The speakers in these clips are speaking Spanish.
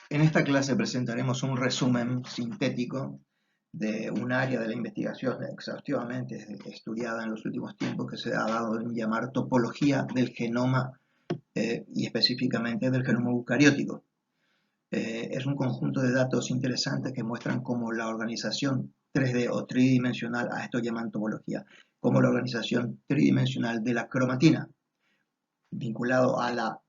En esta clase presentaremos un resumen sintético de un área de la investigación exhaustivamente estudiada en los últimos tiempos que se ha dado en llamar topología del genoma y específicamente del genoma eucariótico. Es un conjunto de datos interesantes que muestran cómo la organización 3D o tridimensional, a esto llaman topología, como la organización tridimensional de la cromatina, vinculado a la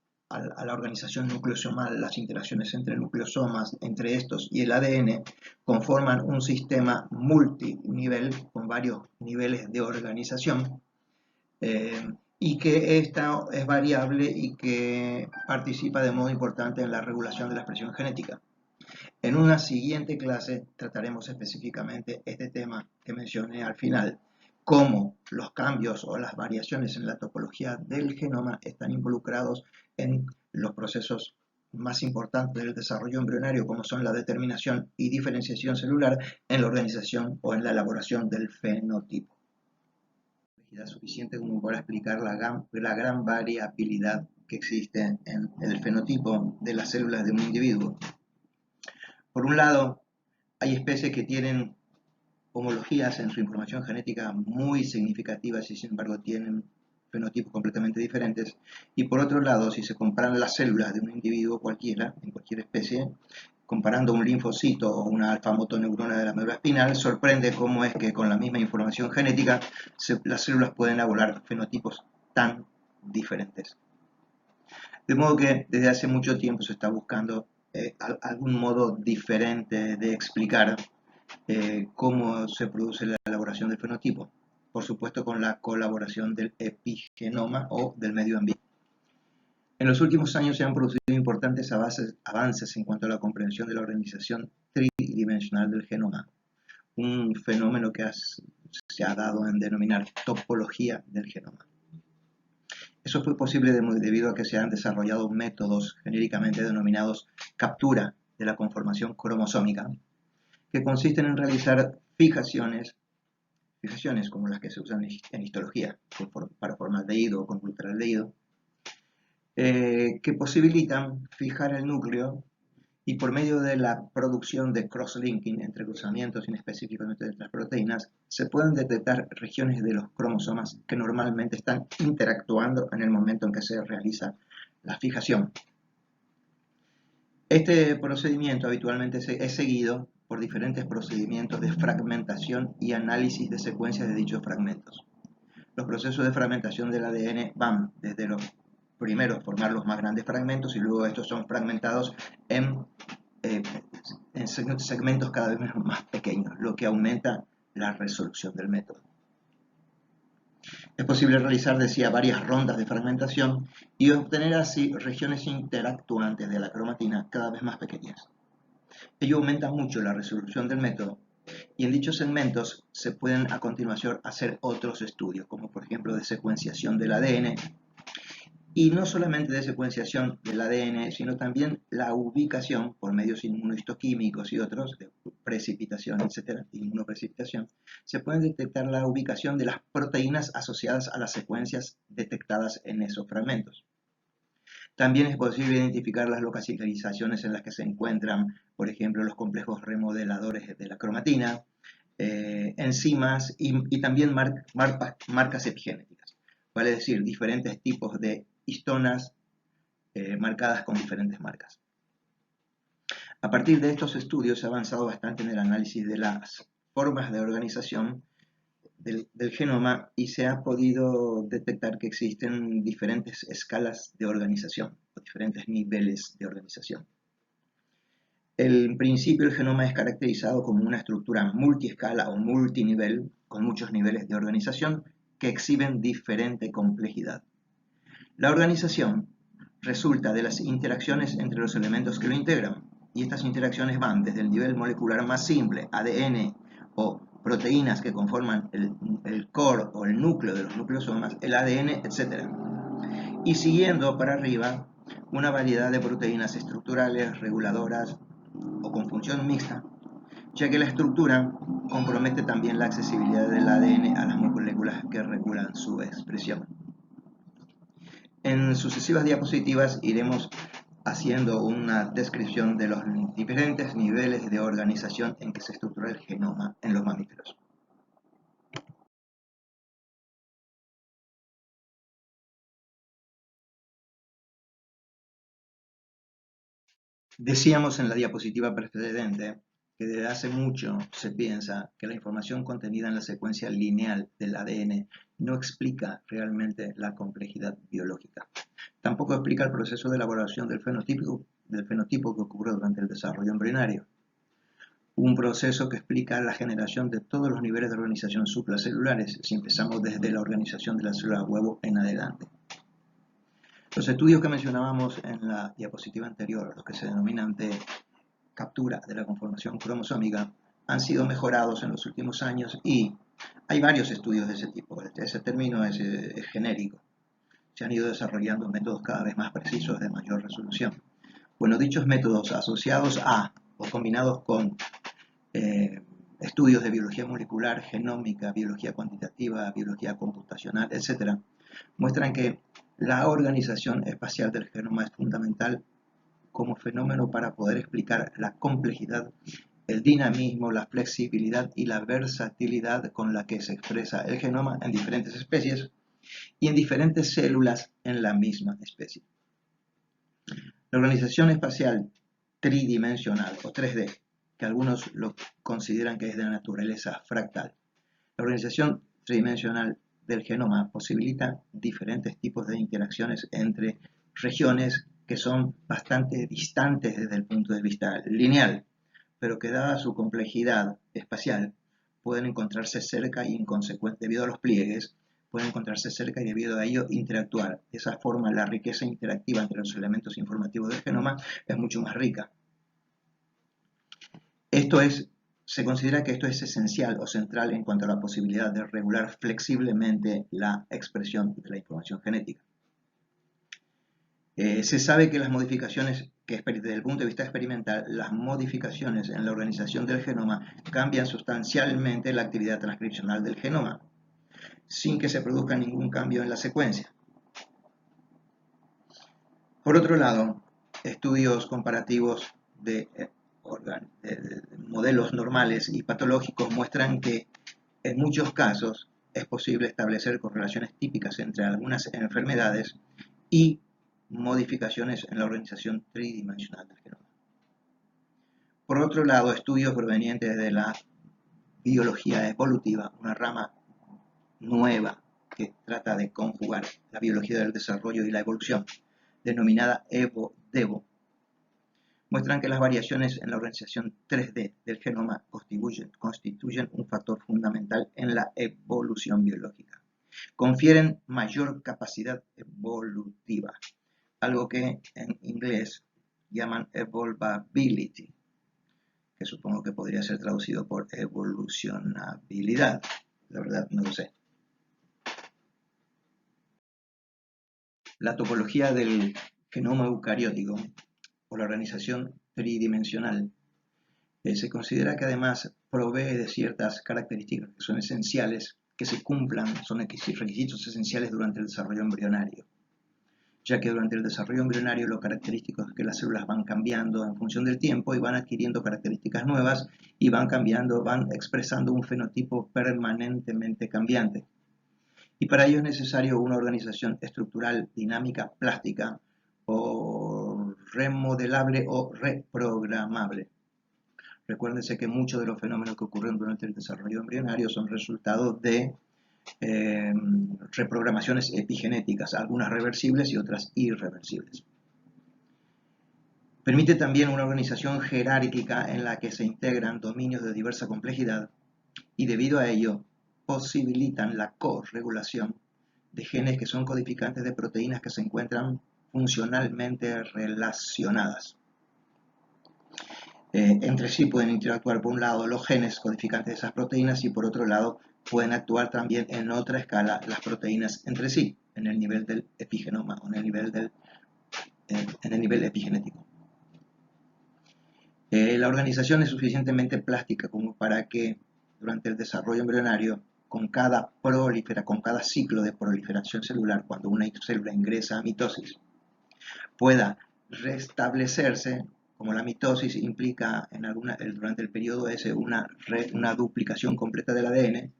organización nucleosomal, las interacciones entre nucleosomas, entre estos y el ADN, conforman un sistema multinivel con varios niveles de organización y que esta es variable y que participa de modo importante en la regulación de la expresión genética. En una siguiente clase trataremos específicamente este tema que mencioné al final, cómo los cambios o las variaciones en la topología del genoma están involucrados en los procesos más importantes del desarrollo embrionario, como son la determinación y diferenciación celular en la organización o en la elaboración del fenotipo. Suficiente como para explicar la gran variabilidad que existe en el fenotipo de las células de un individuo. Por un lado, hay especies que tienen homologías en su información genética muy significativas y sin embargo tienen fenotipos completamente diferentes. Y por otro lado, si se comparan las células de un individuo cualquiera, en cualquier especie, comparando un linfocito o una alfa-motoneurona de la médula espinal, sorprende cómo es que con la misma información genética las células pueden elaborar fenotipos tan diferentes. De modo que desde hace mucho tiempo se está buscando algún modo diferente de explicar cómo se produce la elaboración del fenotipo, por supuesto con la colaboración del epigenoma o del medio ambiente. En los últimos años se han producido importantes avances en cuanto a la comprensión de la organización tridimensional del genoma, un fenómeno que se ha dado en denominar topología del genoma. Eso fue posible debido a que se han desarrollado métodos genéricamente denominados captura de la conformación cromosómica, que consisten en realizar fijaciones como las que se usan en histología, para formaldehído o con ultraldehído, que posibilitan fijar el núcleo y por medio de la producción de cross-linking entre cruzamientos inespecíficamente entre las proteínas, se pueden detectar regiones de los cromosomas que normalmente están interactuando en el momento en que se realiza la fijación. Este procedimiento habitualmente es seguido por diferentes procedimientos de fragmentación y análisis de secuencias de dichos fragmentos. Los procesos de fragmentación del ADN van desde los primeros formar los más grandes fragmentos y luego estos son fragmentados en segmentos cada vez más pequeños, lo que aumenta la resolución del método. Es posible realizar, decía, varias rondas de fragmentación y obtener así regiones interactuantes de la cromatina cada vez más pequeñas. Ello aumenta mucho la resolución del método y en dichos segmentos se pueden a continuación hacer otros estudios, como por ejemplo de secuenciación del ADN, y no solamente de secuenciación del ADN, sino también la ubicación por medios inmunohistoquímicos y otros, de precipitación, etcétera, inmunoprecipitación, se puede detectar la ubicación de las proteínas asociadas a las secuencias detectadas en esos fragmentos. También es posible identificar las localizaciones en las que se encuentran, por ejemplo, los complejos remodeladores de la cromatina, enzimas y también marcas epigenéticas, vale decir, diferentes tipos de histonas marcadas con diferentes marcas. A partir de estos estudios se ha avanzado bastante en el análisis de las formas de organización del genoma y se ha podido detectar que existen diferentes escalas de organización o diferentes niveles de organización. En principio el genoma es caracterizado como una estructura multiescala o multinivel con muchos niveles de organización que exhiben diferente complejidad. La organización resulta de las interacciones entre los elementos que lo integran, y estas interacciones van desde el nivel molecular más simple, ADN o proteínas que conforman el core o el núcleo de los nucleosomas, el ADN, etc. Y siguiendo para arriba, una variedad de proteínas estructurales, reguladoras o con función mixta, ya que la estructura compromete también la accesibilidad del ADN a las moléculas que regulan su expresión. En sucesivas diapositivas iremos haciendo una descripción de los diferentes niveles de organización en que se estructura el genoma en los mamíferos. Decíamos en la diapositiva precedente que desde hace mucho se piensa que la información contenida en la secuencia lineal del ADN no explica realmente la complejidad biológica. Tampoco explica el proceso de elaboración del fenotipo que ocurre durante el desarrollo embrionario. Un proceso que explica la generación de todos los niveles de organización supracelulares, si empezamos desde la organización de la célula huevo en adelante. Los estudios que mencionábamos en la diapositiva anterior, los que se denominan de captura de la conformación cromosómica, han sido mejorados en los últimos años y hay varios estudios de ese tipo. Ese término es genérico. Se han ido desarrollando métodos cada vez más precisos de mayor resolución. Bueno, dichos métodos asociados a o combinados con estudios de biología molecular, genómica, biología cuantitativa, biología computacional, etc., muestran que la organización espacial del genoma es fundamental como fenómeno para poder explicar la complejidad, el dinamismo, la flexibilidad y la versatilidad con la que se expresa el genoma en diferentes especies y en diferentes células en la misma especie. La organización espacial tridimensional o 3D, que algunos lo consideran que es de naturaleza fractal. La organización tridimensional del genoma posibilita diferentes tipos de interacciones entre regiones que son bastante distantes desde el punto de vista lineal, pero que dada su complejidad espacial pueden encontrarse cerca y en consecuencia, debido a los pliegues, pueden encontrarse cerca y debido a ello interactuar. De esa forma la riqueza interactiva entre los elementos informativos del genoma es mucho más rica. Se considera que esto es esencial o central en cuanto a la posibilidad de regular flexiblemente la expresión de la información genética. Se sabe que las modificaciones, desde el punto de vista experimental, las modificaciones en la organización del genoma cambian sustancialmente la actividad transcripcional del genoma, sin que se produzca ningún cambio en la secuencia. Por otro lado, estudios comparativos de modelos normales y patológicos muestran que en muchos casos es posible establecer correlaciones típicas entre algunas enfermedades y modificaciones en la organización tridimensional del genoma. Por otro lado, estudios provenientes de la biología evolutiva, una rama nueva que trata de conjugar la biología del desarrollo y la evolución, denominada Evo-Devo, muestran que las variaciones en la organización 3D del genoma constituyen un factor fundamental en la evolución biológica. Confieren mayor capacidad evolutiva, algo que en inglés llaman evolvability, que supongo que podría ser traducido por evolucionabilidad. La verdad no lo sé. La topología del genoma eucariótico o la organización tridimensional se considera que además provee de ciertas características que son esenciales, que se cumplan, son requisitos esenciales durante el desarrollo embrionario, ya que durante el desarrollo embrionario lo característico es que las células van cambiando en función del tiempo y van adquiriendo características nuevas y van cambiando, van expresando un fenotipo permanentemente cambiante. Y para ello es necesario una organización estructural, dinámica, plástica, o remodelable o reprogramable. Recuérdense que muchos de los fenómenos que ocurren durante el desarrollo embrionario son resultado de reprogramaciones epigenéticas, algunas reversibles y otras irreversibles. Permite también una organización jerárquica en la que se integran dominios de diversa complejidad y debido a ello posibilitan la corregulación de genes que son codificantes de proteínas que se encuentran funcionalmente relacionadas. Entre sí pueden interactuar por un lado los genes codificantes de esas proteínas y por otro lado pueden actuar también en otra escala las proteínas entre sí, en el nivel del epigenoma o en el nivel epigenético. La organización es suficientemente plástica como para que durante el desarrollo embrionario, con cada ciclo de proliferación celular, cuando una célula ingresa a mitosis, pueda restablecerse, como la mitosis implica durante el periodo ese una duplicación completa del ADN.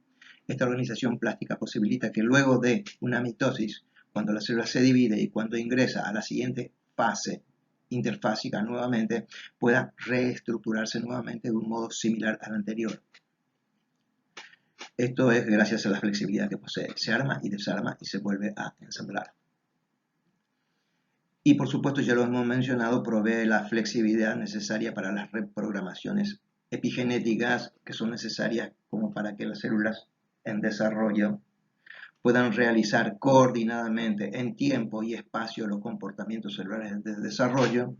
Esta organización plástica posibilita que luego de una mitosis, cuando la célula se divide y cuando ingresa a la siguiente fase interfásica nuevamente, pueda reestructurarse nuevamente de un modo similar al anterior. Esto es gracias a la flexibilidad que posee. Se arma y desarma y se vuelve a ensamblar. Y por supuesto, ya lo hemos mencionado, provee la flexibilidad necesaria para las reprogramaciones epigenéticas que son necesarias como para que las células en desarrollo puedan realizar coordinadamente en tiempo y espacio los comportamientos celulares de desarrollo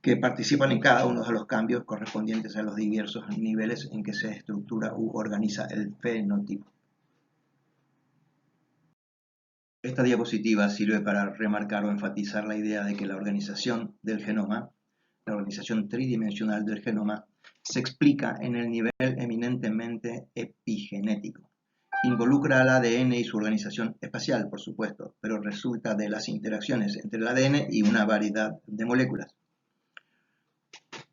que participan en cada uno de los cambios correspondientes a los diversos niveles en que se estructura u organiza el fenotipo. Esta diapositiva sirve para remarcar o enfatizar la idea de que la organización del genoma, la organización tridimensional del genoma, se explica en el nivel eminentemente epigenético. Involucra al ADN y su organización espacial, por supuesto, pero resulta de las interacciones entre el ADN y una variedad de moléculas.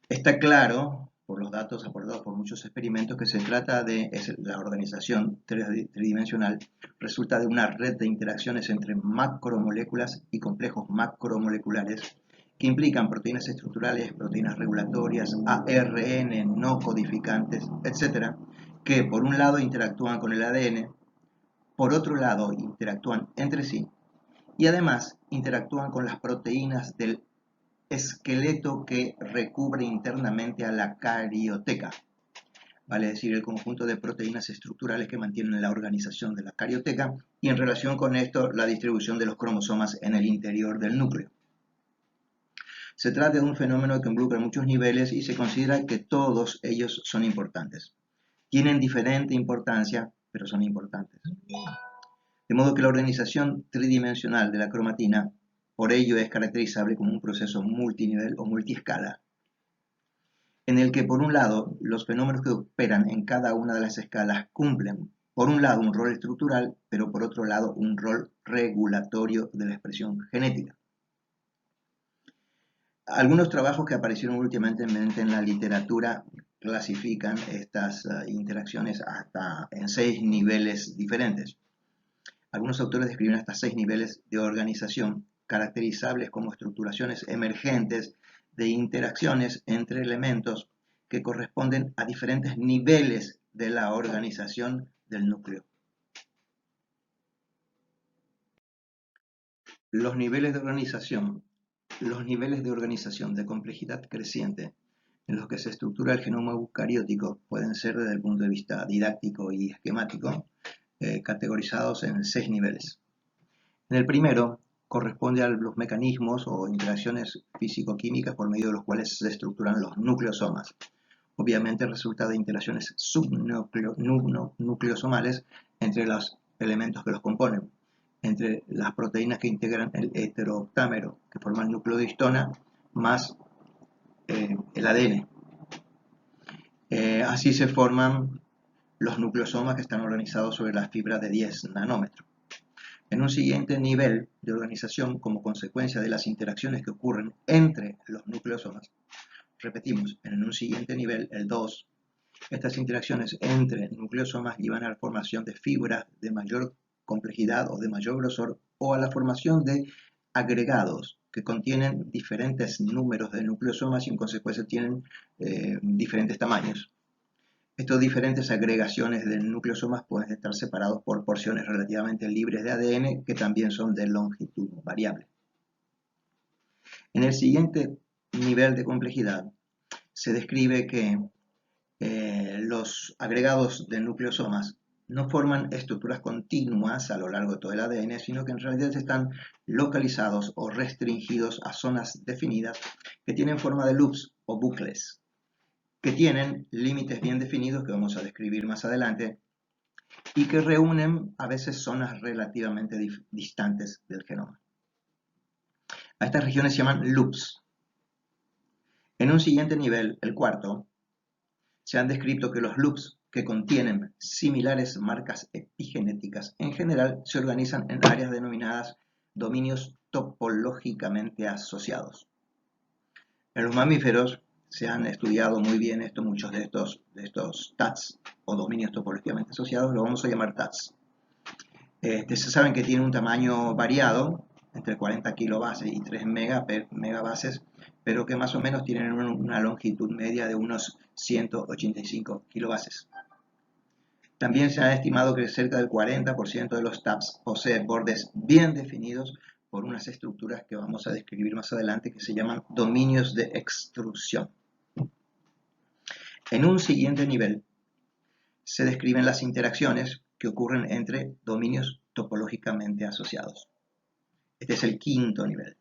Está claro, por los datos aportados por muchos experimentos, que se trata de la organización tridimensional, resulta de una red de interacciones entre macromoléculas y complejos macromoleculares que implican proteínas estructurales, proteínas regulatorias, ARN no codificantes, etc., que por un lado interactúan con el ADN, por otro lado interactúan entre sí y además interactúan con las proteínas del esqueleto que recubre internamente a la carioteca, vale decir, el conjunto de proteínas estructurales que mantienen la organización de la carioteca y en relación con esto la distribución de los cromosomas en el interior del núcleo. Se trata de un fenómeno que involucra muchos niveles y se considera que todos ellos son importantes. Tienen diferente importancia, pero son importantes. De modo que la organización tridimensional de la cromatina por ello es caracterizable como un proceso multinivel o multiescala, en el que por un lado los fenómenos que operan en cada una de las escalas cumplen por un lado un rol estructural, pero por otro lado un rol regulatorio de la expresión genética. Algunos trabajos que aparecieron últimamente en la literatura clasifican estas interacciones hasta en 6 niveles diferentes. Algunos autores describen hasta 6 niveles de organización, caracterizables como estructuraciones emergentes de interacciones entre elementos que corresponden a diferentes niveles de la organización del núcleo. Los niveles de organización de complejidad creciente en los que se estructura el genoma eucariótico pueden ser desde el punto de vista didáctico y esquemático categorizados en 6 niveles. En el primero corresponde a los mecanismos o interacciones físico-químicas por medio de los cuales se estructuran los nucleosomas. Obviamente resulta de interacciones subnucleosomales entre los elementos que los componen, entre las proteínas que integran el heterooctámero, que forma el núcleo de histona, más el ADN. Así se forman los nucleosomas que están organizados sobre las fibras de 10 nanómetros. En un siguiente nivel de organización, como consecuencia de las interacciones que ocurren entre los nucleosomas, repetimos, en un siguiente nivel, el 2, estas interacciones entre nucleosomas llevan a la formación de fibras de mayor complejidad o de mayor grosor o a la formación de agregados que contienen diferentes números de nucleosomas y en consecuencia tienen diferentes tamaños. Estas diferentes agregaciones de nucleosomas pueden estar separados por porciones relativamente libres de ADN que también son de longitud variable. En el siguiente nivel de complejidad se describe que los agregados de nucleosomas no forman estructuras continuas a lo largo de todo el ADN, sino que en realidad están localizados o restringidos a zonas definidas que tienen forma de loops o bucles, que tienen límites bien definidos que vamos a describir más adelante y que reúnen a veces zonas relativamente distantes del genoma. A estas regiones se llaman loops. En un siguiente nivel, el cuarto, se han descrito que los loops que contienen similares marcas epigenéticas en general se organizan en áreas denominadas dominios topológicamente asociados. En los mamíferos se han estudiado muy bien muchos de estos TATs o dominios topológicamente asociados, lo vamos a llamar TATs. Se saben que tienen un tamaño variado, entre 40 kilobases y 3 megabases, pero que más o menos tienen una longitud media de unos 185 kilobases. También se ha estimado que cerca del 40% de los TAPs posee bordes bien definidos por unas estructuras que vamos a describir más adelante que se llaman dominios de extrusión. En un siguiente nivel se describen las interacciones que ocurren entre dominios topológicamente asociados. Este es el quinto nivel.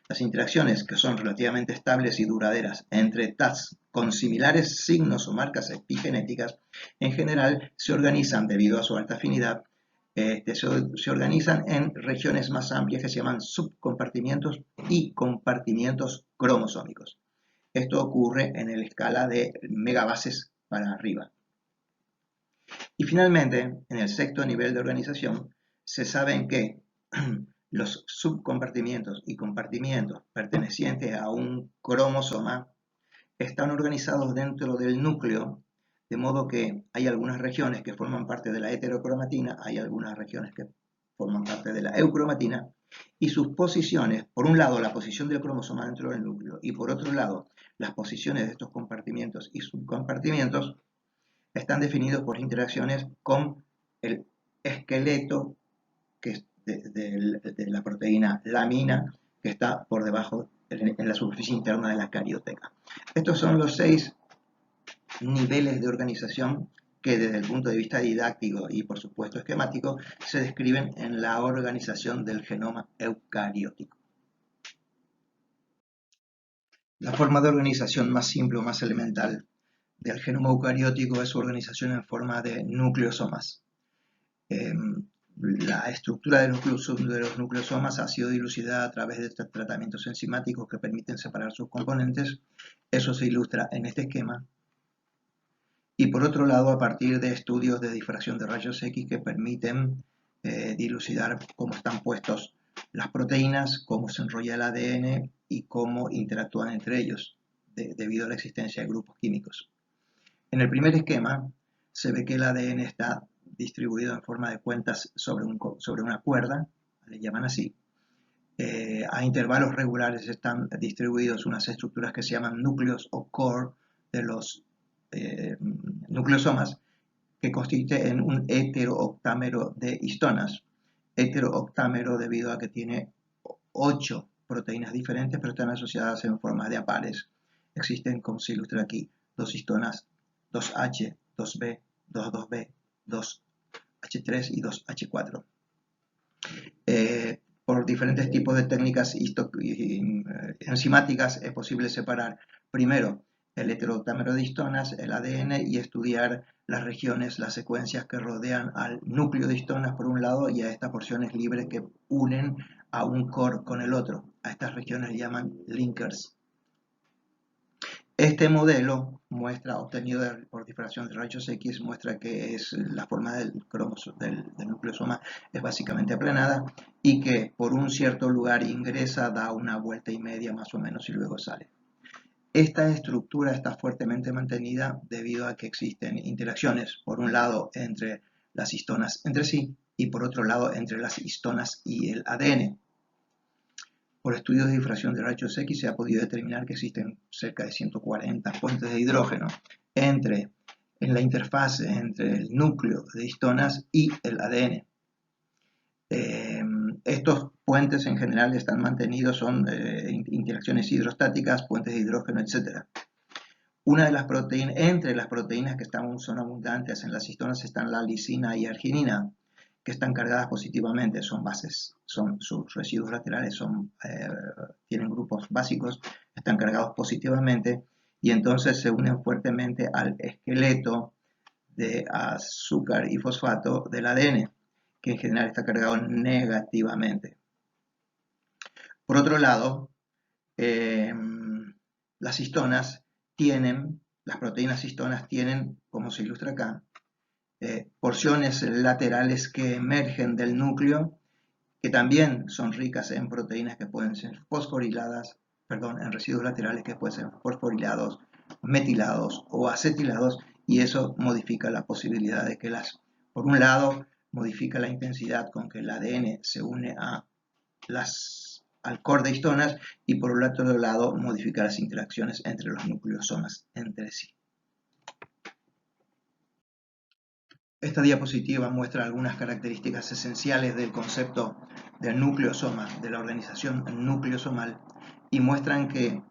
Las interacciones que son relativamente estables y duraderas entre TATs con similares signos o marcas epigenéticas, en general se organizan debido a su alta afinidad, se organizan en regiones más amplias que se llaman subcompartimientos y compartimientos cromosómicos. Esto ocurre en la escala de megabases para arriba. Y finalmente, en el sexto nivel de organización, se sabe que los subcompartimientos y compartimientos pertenecientes a un cromosoma están organizados dentro del núcleo, de modo que hay algunas regiones que forman parte de la heterocromatina, hay algunas regiones que forman parte de la eucromatina, y sus posiciones, por un lado la posición del cromosoma dentro del núcleo, y por otro lado las posiciones de estos compartimientos y subcompartimientos, están definidos por interacciones con el esqueleto que es de la proteína lamina que está por debajo en la superficie interna de la carioteca. Estos son los 6 niveles de organización que desde el punto de vista didáctico y por supuesto esquemático se describen en la organización del genoma eucariótico. La forma de organización más simple o más elemental del genoma eucariótico es su organización en forma de nucleosomas. La estructura de los nucleosomas ha sido dilucidada a través de tratamientos enzimáticos que permiten separar sus componentes. Eso se ilustra en este esquema. Y por otro lado, a partir de estudios de difracción de rayos X que permiten dilucidar cómo están puestos las proteínas, cómo se enrolla el ADN y cómo interactúan entre ellos debido a la existencia de grupos químicos. En el primer esquema se ve que el ADN está distribuido en forma de cuentas sobre una cuerda, le llaman así. A intervalos regulares están distribuidos unas estructuras que se llaman núcleos o core de los nucleosomas, que consiste en un heterooctámero de histonas. Heterooctámero debido a que tiene 8 proteínas diferentes, pero están asociadas en forma de apares. Existen, como se ilustra aquí, 2 histonas, 2H, 2B, 2,2B, 2H3 y 2H4. Por diferentes tipos de técnicas enzimáticas es posible separar primero el heterooctámero de histonas, el ADN, y estudiar las regiones, las secuencias que rodean al núcleo de histonas por un lado y a estas porciones libres que unen a un core con el otro. A estas regiones le llaman linkers. Este modelo obtenido por difracción de rayos X, muestra que la forma del nucleosoma es básicamente aplanada y que por un cierto lugar ingresa, da una vuelta y media más o menos y luego sale. Esta estructura está fuertemente mantenida debido a que existen interacciones, por un lado entre las histonas entre sí y por otro lado entre las histonas y el ADN. Por estudios de difracción de rayos X se ha podido determinar que existen cerca de 140 puentes de hidrógeno en la interfase entre el núcleo de histonas y el ADN. Estos puentes en general están mantenidos, son interacciones hidrostáticas, puentes de hidrógeno, etc. Entre las proteínas que son abundantes en las histonas están la lisina y arginina, que están cargadas positivamente, son bases, sus residuos laterales tienen grupos básicos, están cargados positivamente y entonces se unen fuertemente al esqueleto de azúcar y fosfato del ADN, que en general está cargado negativamente. Por otro lado, las proteínas histonas tienen, como se ilustra acá, porciones laterales que emergen del núcleo que también son ricas en proteínas que pueden ser fosforiladas, perdón, en residuos laterales que pueden ser fosforilados, metilados o acetilados, y eso modifica la posibilidad de que por un lado, modifica la intensidad con que el ADN se une al core de histonas, y por el otro lado modifica las interacciones entre los nucleosomas entre sí. Esta diapositiva muestra algunas características esenciales del concepto del nucleosoma, de la organización nucleosomal, y muestran que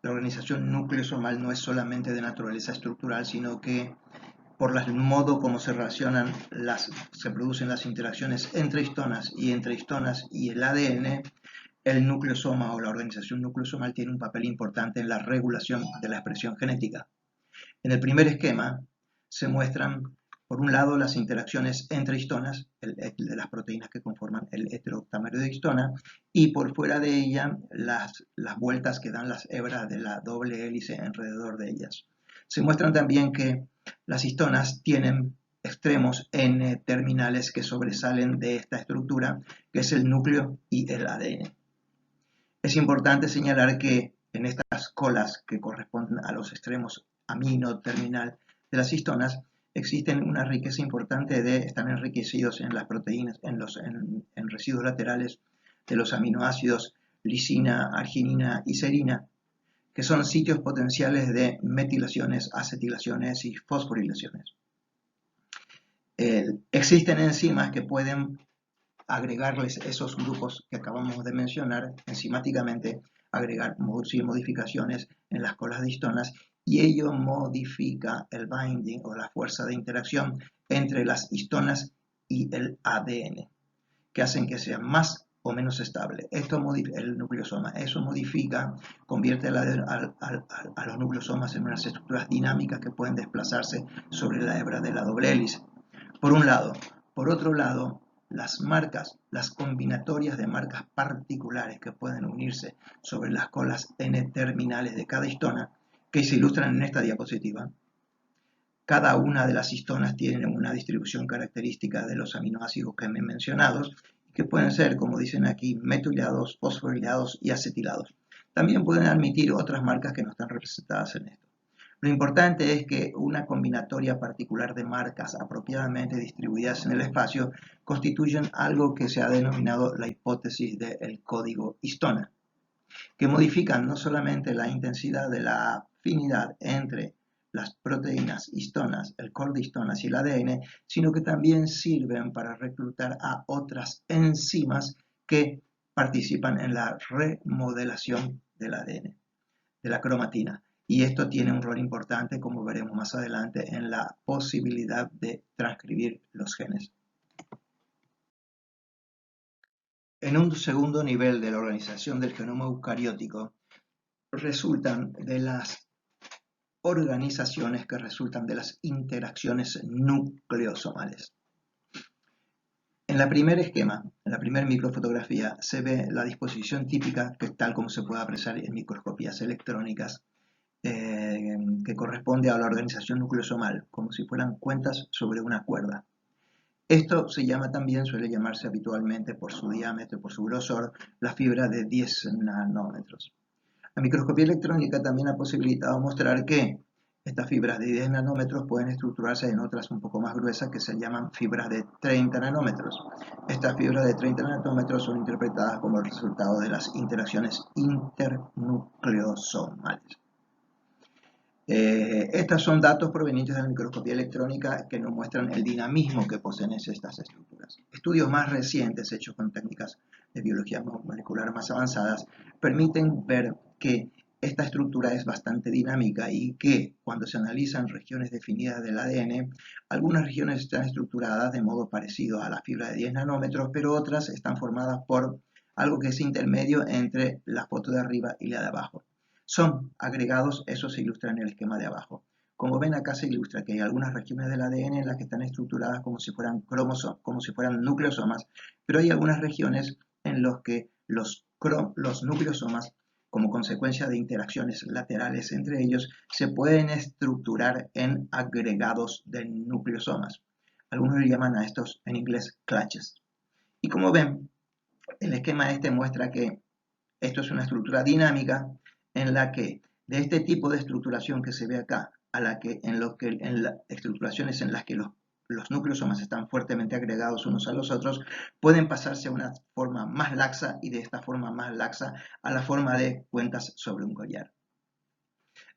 la organización nucleosomal no es solamente de naturaleza estructural, sino que por el modo como se relacionan, se producen las interacciones entre histonas y el ADN, el nucleosoma o la organización nucleosomal tiene un papel importante en la regulación de la expresión genética. En el primer esquema se muestran, por un lado, las interacciones entre histonas, de las proteínas que conforman el heteroctamario de histona, y por fuera de ella las vueltas que dan las hebras de la doble hélice alrededor de ellas. Se muestran también que las histonas tienen extremos N-terminales que sobresalen de esta estructura, que es el núcleo y el ADN. Es importante señalar que en estas colas que corresponden a los extremos amino terminal de las histonas, existen una riqueza importante están enriquecidos en las proteínas, en residuos laterales de los aminoácidos lisina, arginina y serina, que son sitios potenciales de metilaciones, acetilaciones y fosforilaciones. Existen enzimas que pueden agregarles esos grupos que acabamos de mencionar enzimáticamente, producir modificaciones en las colas de histonas, y ello modifica el binding o la fuerza de interacción entre las histonas y el ADN, que hacen que sea más o menos estable. Esto modifica el nucleosoma, eso modifica, convierte a los nucleosomas en unas estructuras dinámicas que pueden desplazarse sobre la hebra de la doble hélice. Por un lado. Por otro lado, las combinatorias de marcas particulares que pueden unirse sobre las colas N-terminales de cada histona, que se ilustran en esta diapositiva. Cada una de las histonas tiene una distribución característica de los aminoácidos que me he mencionado, que pueden ser, como dicen aquí, metilados, fosforilados y acetilados. También pueden admitir otras marcas que no están representadas en esto. Lo importante es que una combinatoria particular de marcas apropiadamente distribuidas en el espacio constituyen algo que se ha denominado la hipótesis del código histona, que modifican no solamente la intensidad de la afinidad entre las proteínas histonas, el core de histonas y el ADN, sino que también sirven para reclutar a otras enzimas que participan en la remodelación del ADN, de la cromatina. Y esto tiene un rol importante, como veremos más adelante, en la posibilidad de transcribir los genes. En un segundo nivel de la organización del genoma eucariótico, resultan de las organizaciones que resultan de las interacciones nucleosomales. En la primer esquema, en la primera microfotografía, se ve la disposición típica, que tal como se puede apreciar en microscopías electrónicas, que corresponde a la organización nucleosomal, como si fueran cuentas sobre una cuerda. Esto suele llamarse habitualmente por su diámetro, por su grosor, la fibra de 10 nanómetros. La microscopía electrónica también ha posibilitado mostrar que estas fibras de 10 nanómetros pueden estructurarse en otras un poco más gruesas que se llaman fibras de 30 nanómetros. Estas fibras de 30 nanómetros son interpretadas como el resultado de las interacciones internucleosomales. Estos son datos provenientes de la microscopía electrónica que nos muestran el dinamismo que poseen estas estructuras. Estudios más recientes hechos con técnicas de biología molecular más avanzadas permiten ver que esta estructura es bastante dinámica y que cuando se analizan regiones definidas del ADN, algunas regiones están estructuradas de modo parecido a la fibra de 10 nanómetros, pero otras están formadas por algo que es intermedio entre la foto de arriba y la de abajo. Son agregados, eso se ilustra en el esquema de abajo. Como ven, acá se ilustra que hay algunas regiones del ADN en las que están estructuradas como si fueran nucleosomas, pero hay algunas regiones en las que los nucleosomas, como consecuencia de interacciones laterales entre ellos, se pueden estructurar en agregados de nucleosomas. Algunos le llaman a estos en inglés clutches. Y como ven, El esquema este muestra que esto es una estructura dinámica en la que de este tipo de estructuración que se ve acá, a la que en las estructuraciones en las que los núcleosomas están fuertemente agregados unos a los otros, pueden pasarse a una forma más laxa y de esta forma más laxa a la forma de cuentas sobre un collar.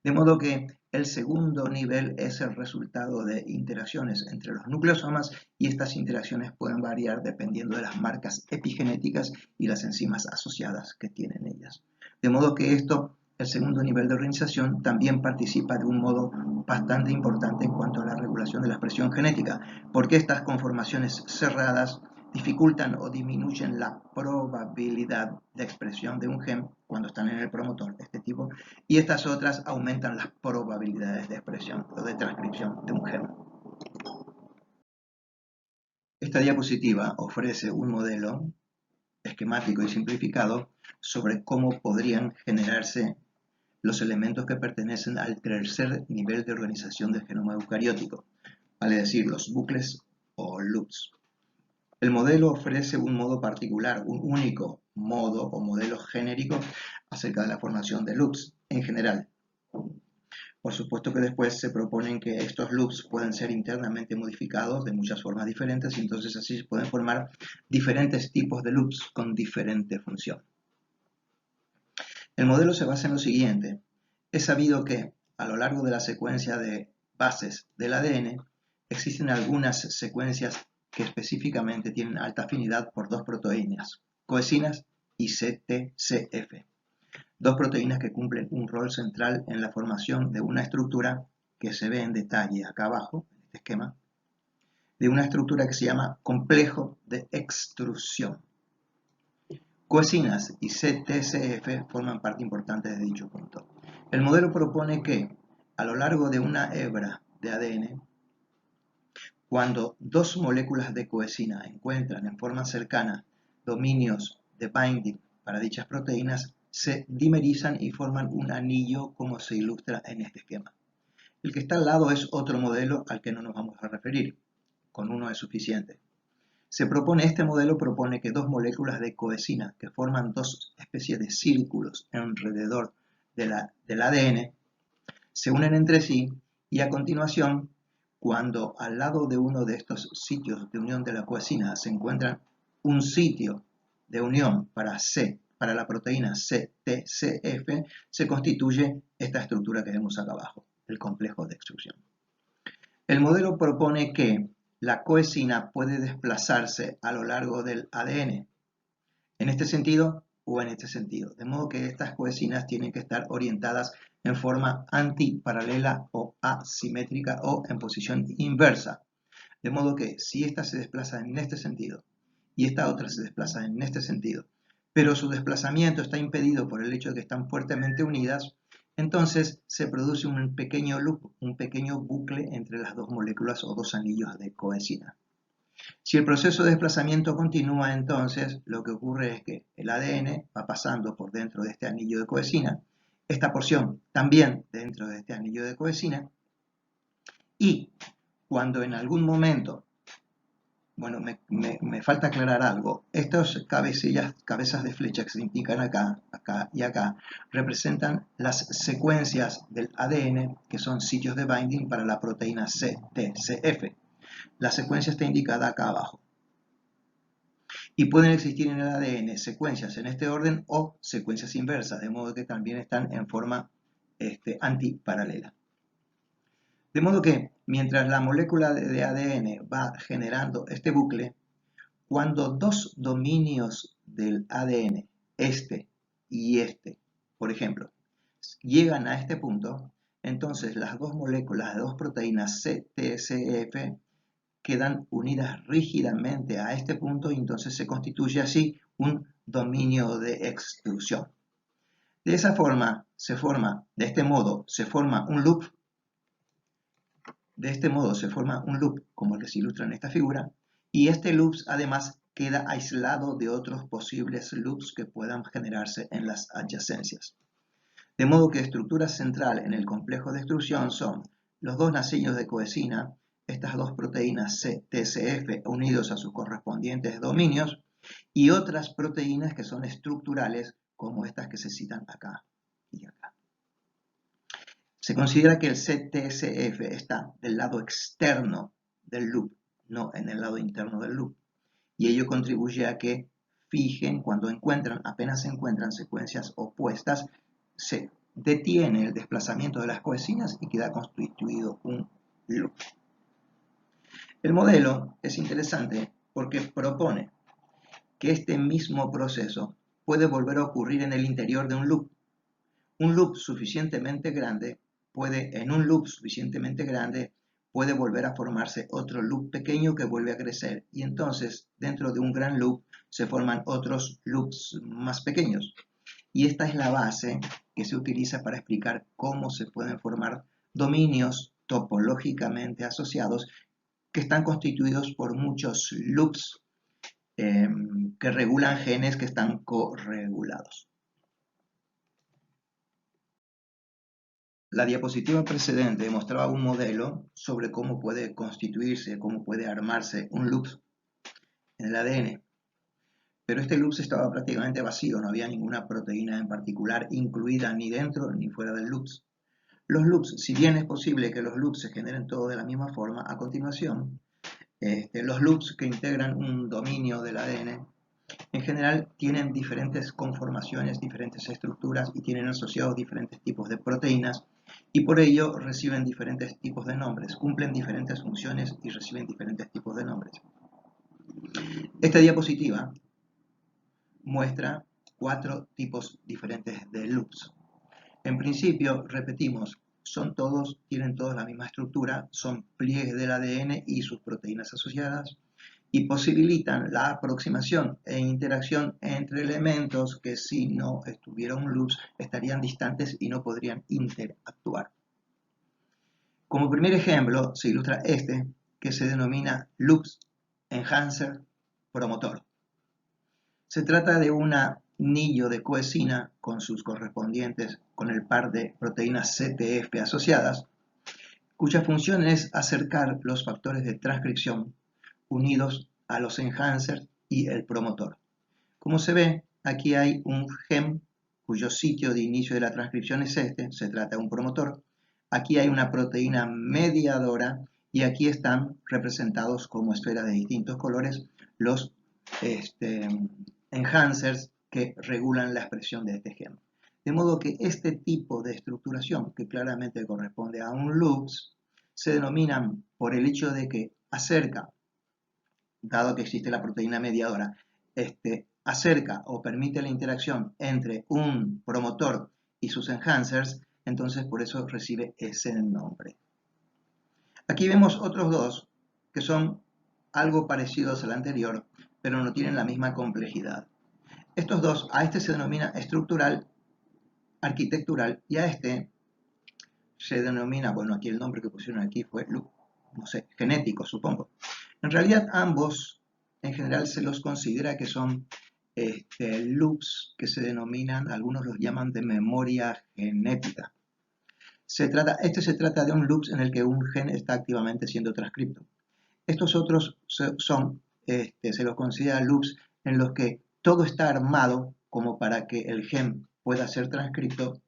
De modo que el segundo nivel es el resultado de interacciones entre los nucleosomas y estas interacciones pueden variar dependiendo de las marcas epigenéticas y las enzimas asociadas que tienen ellas. De modo que el segundo nivel de organización, también participa de un modo bastante importante en cuanto a la regulación de la expresión genética, porque estas conformaciones cerradas dificultan o disminuyen la probabilidad de expresión de un gen cuando están en el promotor de este tipo, y estas otras aumentan las probabilidades de expresión o de transcripción de un gen. Esta diapositiva ofrece un modelo esquemático y simplificado sobre cómo podrían generarse los elementos que pertenecen al tercer nivel de organización del genoma eucariótico, vale decir, los bucles o loops. El modelo ofrece un modo particular, un único modo o modelo genérico acerca de la formación de loops en general. Por supuesto que después se proponen que estos loops pueden ser internamente modificados de muchas formas diferentes y entonces así se pueden formar diferentes tipos de loops con diferente función. El modelo se basa en lo siguiente. Es sabido que a lo largo de la secuencia de bases del ADN existen algunas secuencias que específicamente tienen alta afinidad por dos proteínas, coesinas y CTCF. Dos proteínas que cumplen un rol central en la formación de una estructura que se ve en detalle acá abajo, en este esquema, de una estructura que se llama complejo de extrusión. Coesinas y CTCF forman parte importante de dicho punto. El modelo propone que a lo largo de una hebra de ADN, cuando dos moléculas de coesina encuentran en forma cercana dominios de binding para dichas proteínas, se dimerizan y forman un anillo como se ilustra en este esquema. El que está al lado es otro modelo al que no nos vamos a referir, con uno es suficiente. Este modelo propone que dos moléculas de coesina que forman dos especies de círculos alrededor del ADN se unen entre sí y a continuación, cuando al lado de uno de estos sitios de unión de la coesina se encuentra un sitio de unión para la proteína CTCF, se constituye esta estructura que vemos acá abajo, el complejo de extrusión. El modelo propone que la coesina puede desplazarse a lo largo del ADN, en este sentido o en este sentido, de modo que estas coesinas tienen que estar orientadas en forma antiparalela o asimétrica o en posición inversa, de modo que si esta se desplaza en este sentido y esta otra se desplaza en este sentido, pero su desplazamiento está impedido por el hecho de que están fuertemente unidas, entonces se produce un pequeño loop, un pequeño bucle entre las dos moléculas o dos anillos de coesina. Si el proceso de desplazamiento continúa, entonces lo que ocurre es que el ADN va pasando por dentro de este anillo de coesina, esta porción también dentro de este anillo de coesina, y cuando en algún momento, bueno, me falta aclarar algo, estas cabezas de flecha que se indican acá, acá y acá, representan las secuencias del ADN que son sitios de binding para la proteína CTCF. La secuencia está indicada acá abajo. Y pueden existir en el ADN secuencias en este orden o secuencias inversas, de modo que también están en forma antiparalela. De modo que mientras la molécula de ADN va generando este bucle, cuando dos dominios del ADN, este y este, por ejemplo, llegan a este punto, entonces las dos moléculas de dos proteínas CTCF quedan unidas rígidamente a este punto y entonces se constituye así un dominio de extrusión. De esa forma de este modo se forma un loop. De este modo se forma un loop, como les ilustra en esta figura, y este loop además queda aislado de otros posibles loops que puedan generarse en las adyacencias. De modo que estructura central en el complejo de extrusión son los dos nacillos de coesina, estas dos proteínas CTCF unidos a sus correspondientes dominios, y otras proteínas que son estructurales, como estas que se citan acá y acá. Se considera que el CTSF está del lado externo del loop, no en el lado interno del loop, y ello contribuye a que fijen, cuando apenas se encuentran secuencias opuestas, se detiene el desplazamiento de las coesinas y queda constituido un loop. El modelo es interesante porque propone que este mismo proceso puede volver a ocurrir en el interior de un loop. Un loop suficientemente grande en un loop suficientemente grande puede volver a formarse otro loop pequeño que vuelve a crecer, y entonces dentro de un gran loop se forman otros loops más pequeños. Y esta es la base que se utiliza para explicar cómo se pueden formar dominios topológicamente asociados que están constituidos por muchos loops que regulan genes que están corregulados. La diapositiva precedente mostraba un modelo sobre cómo puede constituirse, cómo puede armarse un loop en el ADN. Pero este loop estaba prácticamente vacío, no había ninguna proteína en particular incluida ni dentro ni fuera del loop. Los loops, si bien es posible que los loops se generen todos de la misma forma, a continuación, los loops que integran un dominio del ADN en general tienen diferentes conformaciones, diferentes estructuras y tienen asociados diferentes tipos de proteínas y por ello reciben diferentes tipos de nombres, cumplen diferentes funciones y reciben diferentes tipos de nombres. Esta diapositiva muestra 4 tipos diferentes de loops. En principio, repetimos, tienen todos la misma estructura, son pliegues del ADN y sus proteínas asociadas, y posibilitan la aproximación e interacción entre elementos que si no estuvieran loops estarían distantes y no podrían interactuar. Como primer ejemplo se ilustra este, que se denomina Loops Enhancer Promotor. Se trata de un anillo de coesina con sus correspondientes con el par de proteínas CTF asociadas, cuya función es acercar los factores de transcripción unidos a los enhancers y el promotor. Como se ve, aquí hay un gen cuyo sitio de inicio de la transcripción es este, se trata de un promotor. Aquí hay una proteína mediadora y aquí están representados como esferas de distintos colores los enhancers que regulan la expresión de este gen. De modo que este tipo de estructuración, que claramente corresponde a un loops, se denominan por el hecho de que acerca, dado que existe la proteína mediadora, acerca o permite la interacción entre un promotor y sus enhancers, entonces por eso recibe ese nombre. Aquí vemos otros dos que son algo parecidos al anterior, pero no tienen la misma complejidad. Estos dos, a este se denomina estructural, arquitectural, y a este se denomina, bueno, aquí el nombre que pusieron aquí fue, no sé, genético, supongo. En realidad ambos, en general, se los considera que son loops que se denominan, algunos los llaman de memoria genética. Se trata de un loop en el que un gen está activamente siendo transcrito. Estos otros se los considera loops en los que todo está armado como para que el gen pueda ser transcrito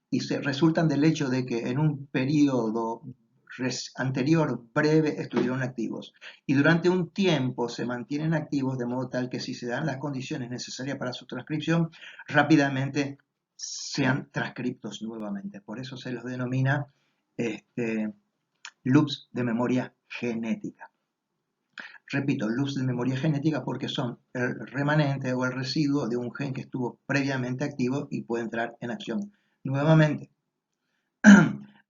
y resultan del hecho de que en un periodo anterior breve estuvieron activos y durante un tiempo se mantienen activos de modo tal que si se dan las condiciones necesarias para su transcripción rápidamente sean transcriptos nuevamente. Por eso se los denomina loops de memoria genética. Repito, loops de memoria genética porque son el remanente o el residuo de un gen que estuvo previamente activo y puede entrar en acción nuevamente.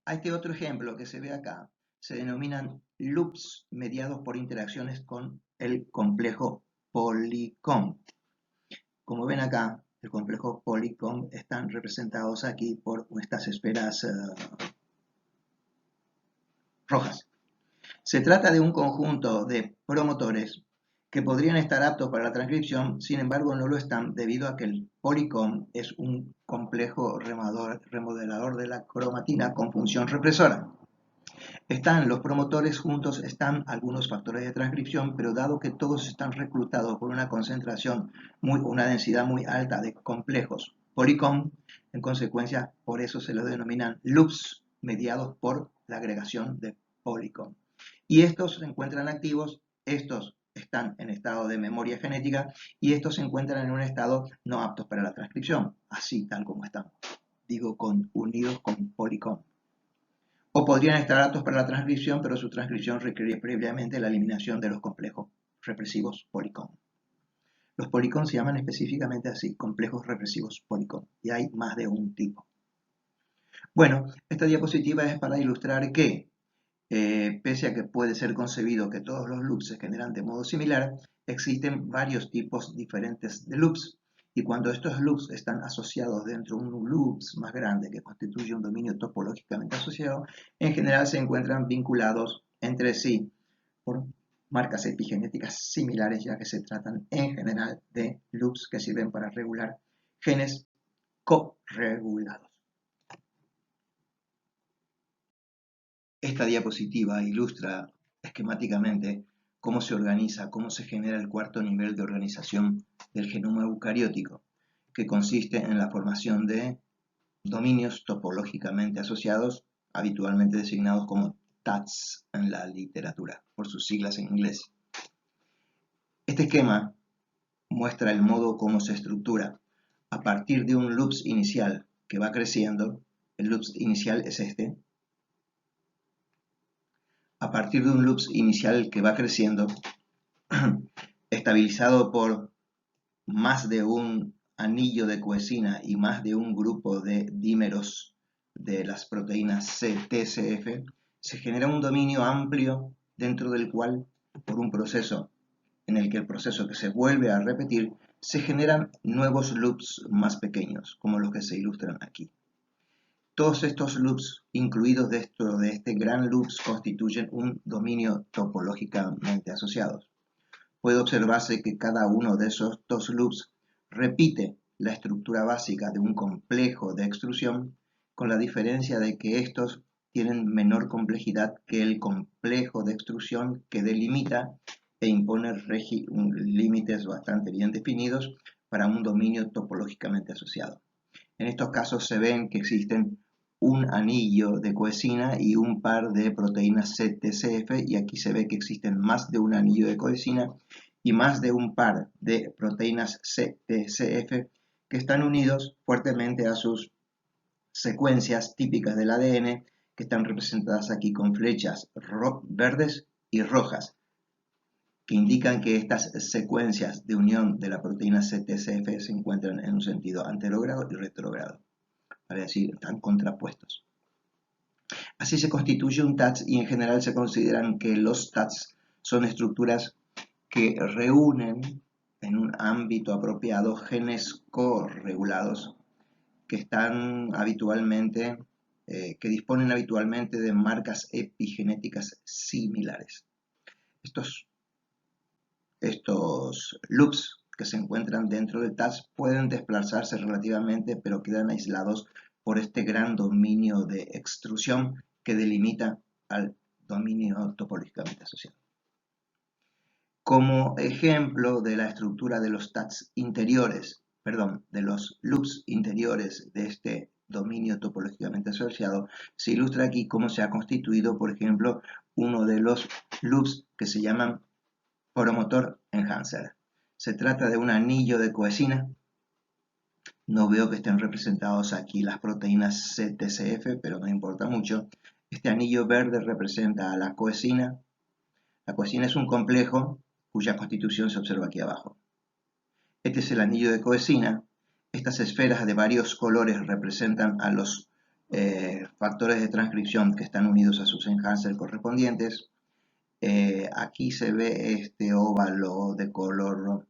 A este otro ejemplo que se ve acá se denominan loops mediados por interacciones con el complejo Polycomb. Como ven acá, el complejo Polycomb están representados aquí por estas esferas rojas. Se trata de un conjunto de promotores que podrían estar aptos para la transcripción, sin embargo no lo están debido a que el Polycomb es un complejo remodelador de la cromatina con función represora. Están los promotores juntos, están algunos factores de transcripción, pero dado que todos están reclutados por una concentración, una densidad muy alta de complejos Polycomb, en consecuencia, por eso se los denominan loops mediados por la agregación de Polycomb. Y estos se encuentran activos, estos están en estado de memoria genética y estos se encuentran en un estado no aptos para la transcripción, así tal como están, digo, unidos con Polycomb. O podrían estar aptos para la transcripción, pero su transcripción requiere previamente la eliminación de los complejos represivos Polycomb. Los Polycomb se llaman específicamente así, complejos represivos Polycomb, y hay más de un tipo. Bueno, esta diapositiva es para ilustrar que, pese a que puede ser concebido que todos los loops se generan de modo similar, existen varios tipos diferentes de loops. Y cuando estos loops están asociados dentro de un loop más grande que constituye un dominio topológicamente asociado, en general se encuentran vinculados entre sí por marcas epigenéticas similares, ya que se tratan en general de loops que sirven para regular genes corregulados. Esta diapositiva ilustra esquemáticamente cómo se organiza, cómo se genera el cuarto nivel de organización del genoma eucariótico, que consiste en la formación de dominios topológicamente asociados, habitualmente designados como TATS en la literatura, por sus siglas en inglés. Este esquema muestra el modo como se estructura a partir de un loops inicial que va creciendo. El loops inicial es este. A partir de un loops inicial que va creciendo, estabilizado por más de un anillo de coesina y más de un grupo de dímeros de las proteínas CTCF, se genera un dominio amplio dentro del cual, por un proceso en el que el proceso que se vuelve a repetir, se generan nuevos loops más pequeños, como los que se ilustran aquí. Todos estos loops, incluidos dentro de este gran loops, constituyen un dominio topológicamente asociado. Puede observarse que cada uno de esos dos loops repite la estructura básica de un complejo de extrusión, con la diferencia de que estos tienen menor complejidad que el complejo de extrusión que delimita e impone límites bastante bien definidos para un dominio topológicamente asociado. En estos casos se ven que existen un anillo de coesina y un par de proteínas CTCF, y aquí se ve que existen más de un anillo de coesina y más de un par de proteínas CTCF que están unidos fuertemente a sus secuencias típicas del ADN, que están representadas aquí con flechas verdes y rojas, que indican que estas secuencias de unión de la proteína CTCF se encuentran en un sentido anterogrado y retrógrado, para decir, están contrapuestos. Así se constituye un TATS, y en general se consideran que los TATS son estructuras que reúnen en un ámbito apropiado genes corregulados que están habitualmente, que disponen habitualmente de marcas epigenéticas similares. Estos loops que se encuentran dentro del TAS pueden desplazarse relativamente, pero quedan aislados por este gran dominio de extrusión que delimita al dominio topológicamente asociado. Como ejemplo de la estructura de los TATs interiores, de los loops interiores de este dominio topológicamente asociado, se ilustra aquí cómo se ha constituido, por ejemplo, uno de los loops que se llaman promotor enhancer. Se trata de un anillo de coesina. No veo que estén representados aquí las proteínas CTCF, pero no importa mucho. Este anillo verde representa a la coesina. La coesina es un complejo cuya constitución se observa aquí abajo. Este es el anillo de coesina. Estas esferas de varios colores representan a los factores de transcripción que están unidos a sus enhancers correspondientes. Aquí se ve este óvalo de color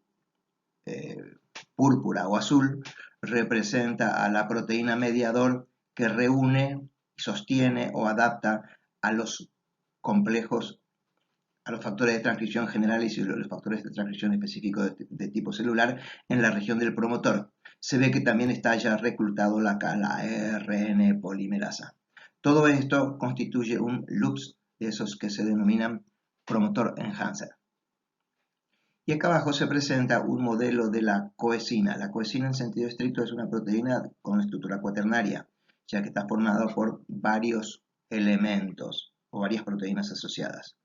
púrpura o azul, representa a la proteína mediador que reúne, sostiene o adapta a los complejos, a los factores de transcripción generales y los factores de transcripción específicos de tipo celular en la región del promotor. Se ve que también está ya reclutado la ARN polimerasa. Todo esto constituye un loops de esos que se denominan promotor enhancer. Y acá abajo se presenta un modelo de la coesina. La coesina en sentido estricto es una proteína con estructura cuaternaria, ya que está formada por varios elementos o varias proteínas asociadas.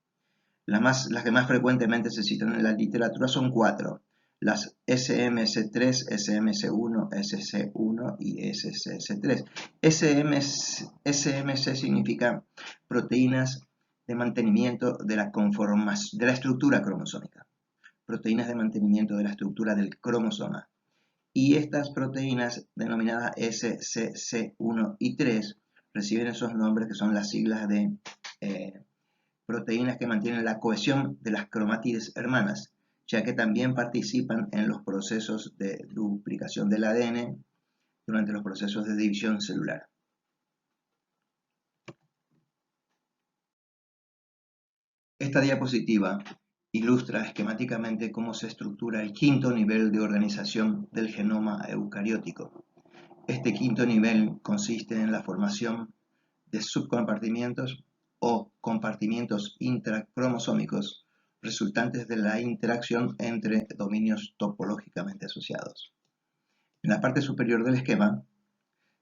Las que más frecuentemente se citan en la literatura son 4. Las SMC3, SMC1, SC1 y SCC3. SMC significa proteínas de mantenimiento de la estructura cromosómica. Proteínas de mantenimiento de la estructura del cromosoma. Y estas proteínas denominadas SCC1 y 3 reciben esos nombres que son las siglas de proteínas que mantienen la cohesión de las cromátides hermanas, ya que también participan en los procesos de duplicación del ADN durante los procesos de división celular. Esta diapositiva ilustra esquemáticamente cómo se estructura el quinto nivel de organización del genoma eucariótico. Este quinto nivel consiste en la formación de subcompartimientos o compartimientos intracromosómicos resultantes de la interacción entre dominios topológicamente asociados. En la parte superior del esquema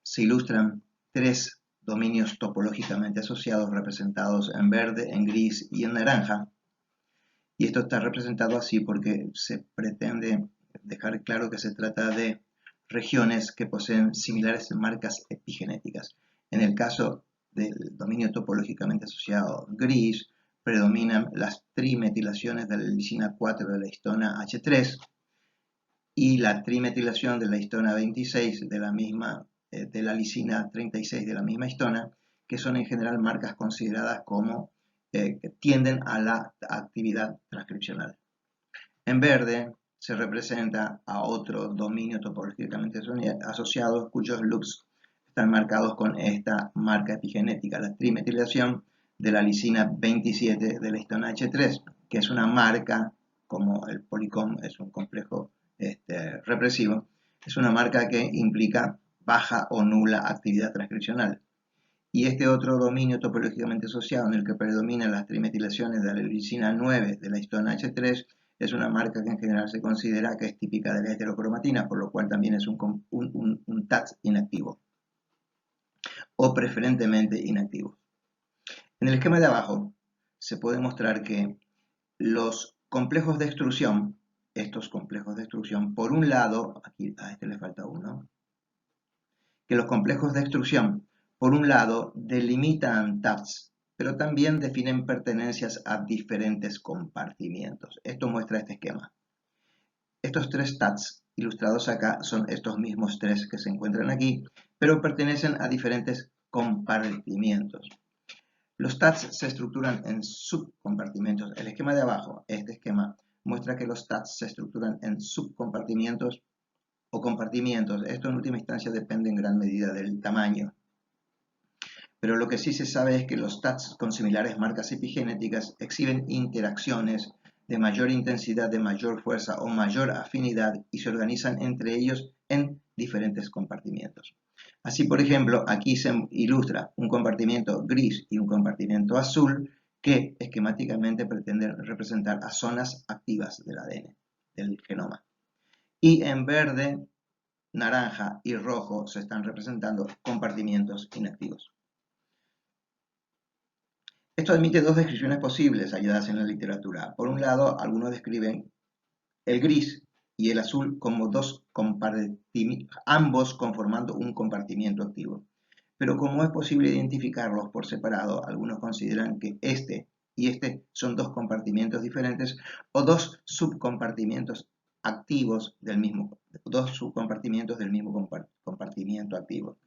se ilustran 3 dominios topológicamente asociados representados en verde, en gris y en naranja. Y esto está representado así porque se pretende dejar claro que se trata de regiones que poseen similares marcas epigenéticas. En el caso del dominio topológicamente asociado gris, predominan las trimetilaciones de la lisina 4 de la histona H3 y la trimetilación de la histona 26 de la lisina 36 de la misma histona, que son en general marcas consideradas como que tienden a la actividad transcripcional. En verde se representa a otro dominio topológicamente asociado cuyos loops están marcados con esta marca epigenética, la trimetilación de la lisina 27 de la histona H3, que es una marca, como el policom es un complejo represivo, es una marca que implica baja o nula actividad transcripcional. Y este otro dominio topológicamente asociado en el que predominan las trimetilaciones de la lisina 9 de la histona H3 es una marca que en general se considera que es típica de la heterocromatina, por lo cual también es un TATS inactivo o preferentemente inactivo. En el esquema de abajo se puede mostrar que los complejos de extrusión, estos complejos de extrusión, por un lado, aquí a este le falta uno, que los complejos de extrusión, por un lado, delimitan TATS, pero también definen pertenencias a diferentes compartimientos. Esto muestra este esquema. Estos 3 TATS ilustrados acá son estos mismos 3 que se encuentran aquí, pero pertenecen a diferentes compartimientos. Los TATS se estructuran en subcompartimentos. El esquema de abajo, este esquema, muestra que los TATS se estructuran en subcompartimientos o compartimientos. Esto en última instancia depende en gran medida del tamaño. Pero lo que sí se sabe es que los TATS con similares marcas epigenéticas exhiben interacciones de mayor intensidad, de mayor fuerza o mayor afinidad y se organizan entre ellos en diferentes compartimientos. Así, por ejemplo, aquí se ilustra un compartimiento gris y un compartimiento azul que esquemáticamente pretenden representar a zonas activas del ADN, del genoma. Y en verde, naranja y rojo se están representando compartimientos inactivos. Esto admite 2 descripciones posibles halladas en la literatura. Por un lado, algunos describen el gris y el azul como 2 compartimientos, ambos conformando un compartimiento activo. Pero como es posible identificarlos por separado, algunos consideran que este y este son 2 compartimientos diferentes o 2 subcompartimientos activos del mismo, 2 subcompartimientos del mismo compartimiento activo.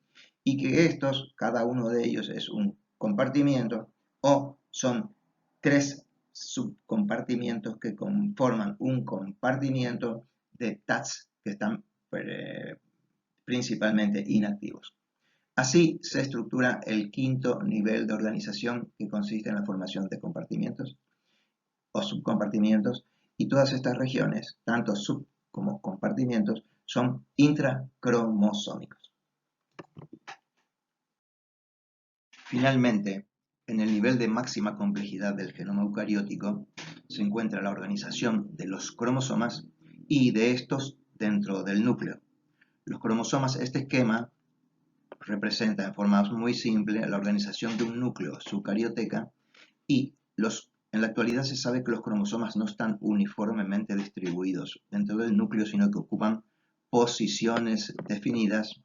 Y que estos, cada uno de ellos es un compartimiento o son 3 subcompartimientos que conforman un compartimiento de TATS que están principalmente inactivos. Así se estructura el quinto nivel de organización que consiste en la formación de compartimientos o subcompartimientos y todas estas regiones, tanto sub como compartimientos, son intracromosómicos. Finalmente, en el nivel de máxima complejidad del genoma eucariótico se encuentra la organización de los cromosomas y de estos dentro del núcleo. Los cromosomas, este esquema representa en forma muy simple la organización de un núcleo, su eucarioteca, y en la actualidad se sabe que los cromosomas no están uniformemente distribuidos dentro del núcleo, sino que ocupan posiciones definidas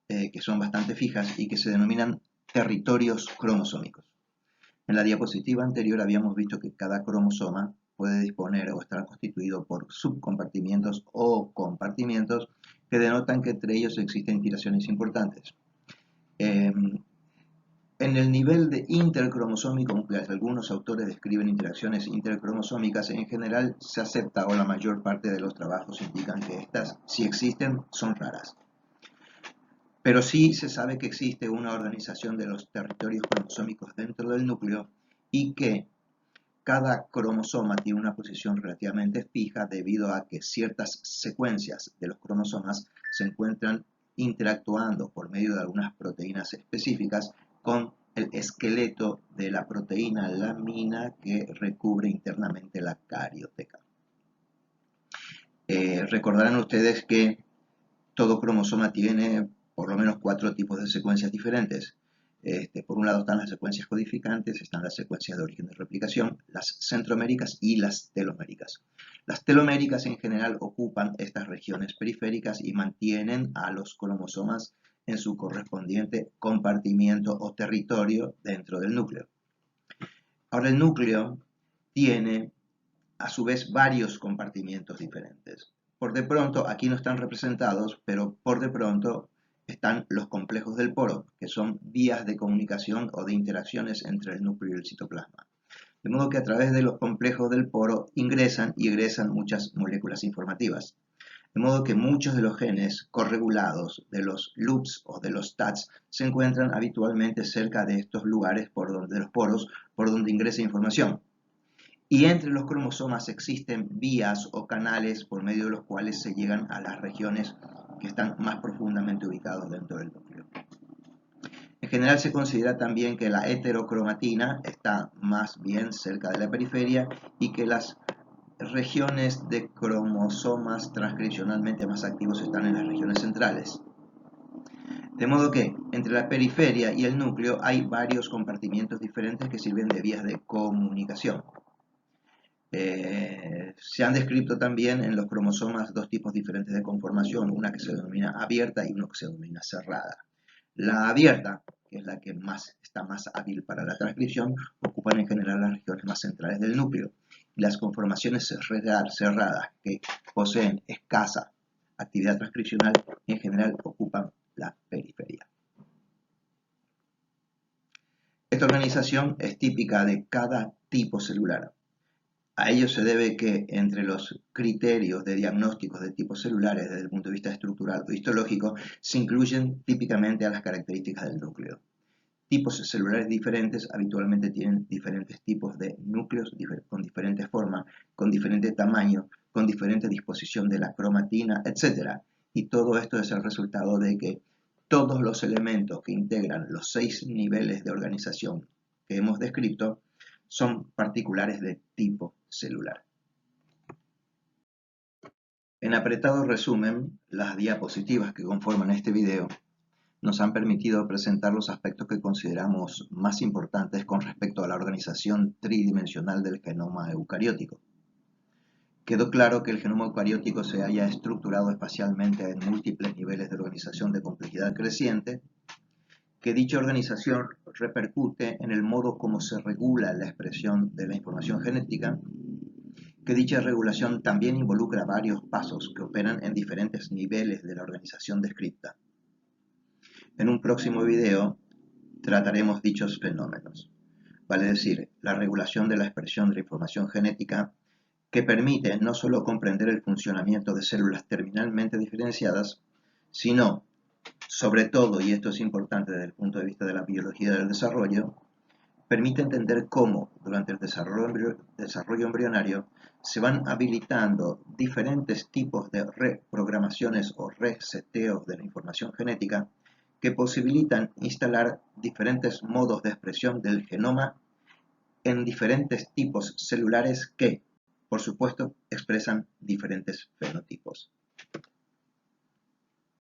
que son bastante fijas y que se denominan territorios cromosómicos. En la diapositiva anterior habíamos visto que cada cromosoma puede disponer o estar constituido por subcompartimientos o compartimientos que denotan que entre ellos existen interacciones importantes. En el nivel de intercromosómico, aunque algunos autores describen interacciones intercromosómicas, en general se acepta o la mayor parte de los trabajos indican que estas, si existen, son raras. Pero sí se sabe que existe una organización de los territorios cromosómicos dentro del núcleo y que cada cromosoma tiene una posición relativamente fija debido a que ciertas secuencias de los cromosomas se encuentran interactuando por medio de algunas proteínas específicas con el esqueleto de la proteína lamina que recubre internamente la carioteca. Recordarán ustedes que todo cromosoma tiene por lo menos 4 tipos de secuencias diferentes. Por un lado están las secuencias codificantes, están las secuencias de origen de replicación, las centroméricas y las teloméricas. Las teloméricas en general ocupan estas regiones periféricas y mantienen a los cromosomas en su correspondiente compartimiento o territorio dentro del núcleo. Ahora el núcleo tiene a su vez varios compartimientos diferentes. Por de pronto, aquí no están representados, pero por de pronto están los complejos del poro, que son vías de comunicación o de interacciones entre el núcleo y el citoplasma. De modo que a través de los complejos del poro ingresan y egresan muchas moléculas informativas. De modo que muchos de los genes corregulados de los loops o de los TATs se encuentran habitualmente cerca de estos lugares de los poros por donde ingresa información. Y entre los cromosomas existen vías o canales por medio de los cuales se llegan a las regiones que están más profundamente ubicados dentro del núcleo. En general se considera también que la heterocromatina está más bien cerca de la periferia y que las regiones de cromosomas transcripcionalmente más activos están en las regiones centrales. De modo que entre la periferia y el núcleo hay varios compartimientos diferentes que sirven de vías de comunicación. Se han descrito también en los cromosomas 2 tipos diferentes de conformación, una que se denomina abierta y una que se denomina cerrada. La abierta, que es la que está más hábil para la transcripción, ocupan en general las regiones más centrales del núcleo. Y las conformaciones cerradas, que poseen escasa actividad transcripcional, en general ocupan la periferia. Esta organización es típica de cada tipo celular. A ello se debe que entre los criterios de diagnósticos de tipos celulares desde el punto de vista estructural o histológico se incluyen típicamente a las características del núcleo. Tipos celulares diferentes habitualmente tienen diferentes tipos de núcleos con diferentes formas, con diferente tamaño, con diferente disposición de la cromatina, etc. Y todo esto es el resultado de que todos los elementos que integran los 6 niveles de organización que hemos descrito son particulares de tipo celular. En apretado resumen, las diapositivas que conforman este video nos han permitido presentar los aspectos que consideramos más importantes con respecto a la organización tridimensional del genoma eucariótico. Quedó claro que el genoma eucariótico se haya estructurado espacialmente en múltiples niveles de organización de complejidad creciente, que dicha organización repercute en el modo como se regula la expresión de la información genética, que dicha regulación también involucra varios pasos que operan en diferentes niveles de la organización descrita. En un próximo video trataremos dichos fenómenos, vale decir, la regulación de la expresión de la información genética, que permite no solo comprender el funcionamiento de células terminalmente diferenciadas, sino, sobre todo, y esto es importante desde el punto de vista de la biología del desarrollo, permite entender cómo, durante el desarrollo embrionario, se van habilitando diferentes tipos de reprogramaciones o reseteos de la información genética que posibilitan instalar diferentes modos de expresión del genoma en diferentes tipos celulares que, por supuesto, expresan diferentes fenotipos.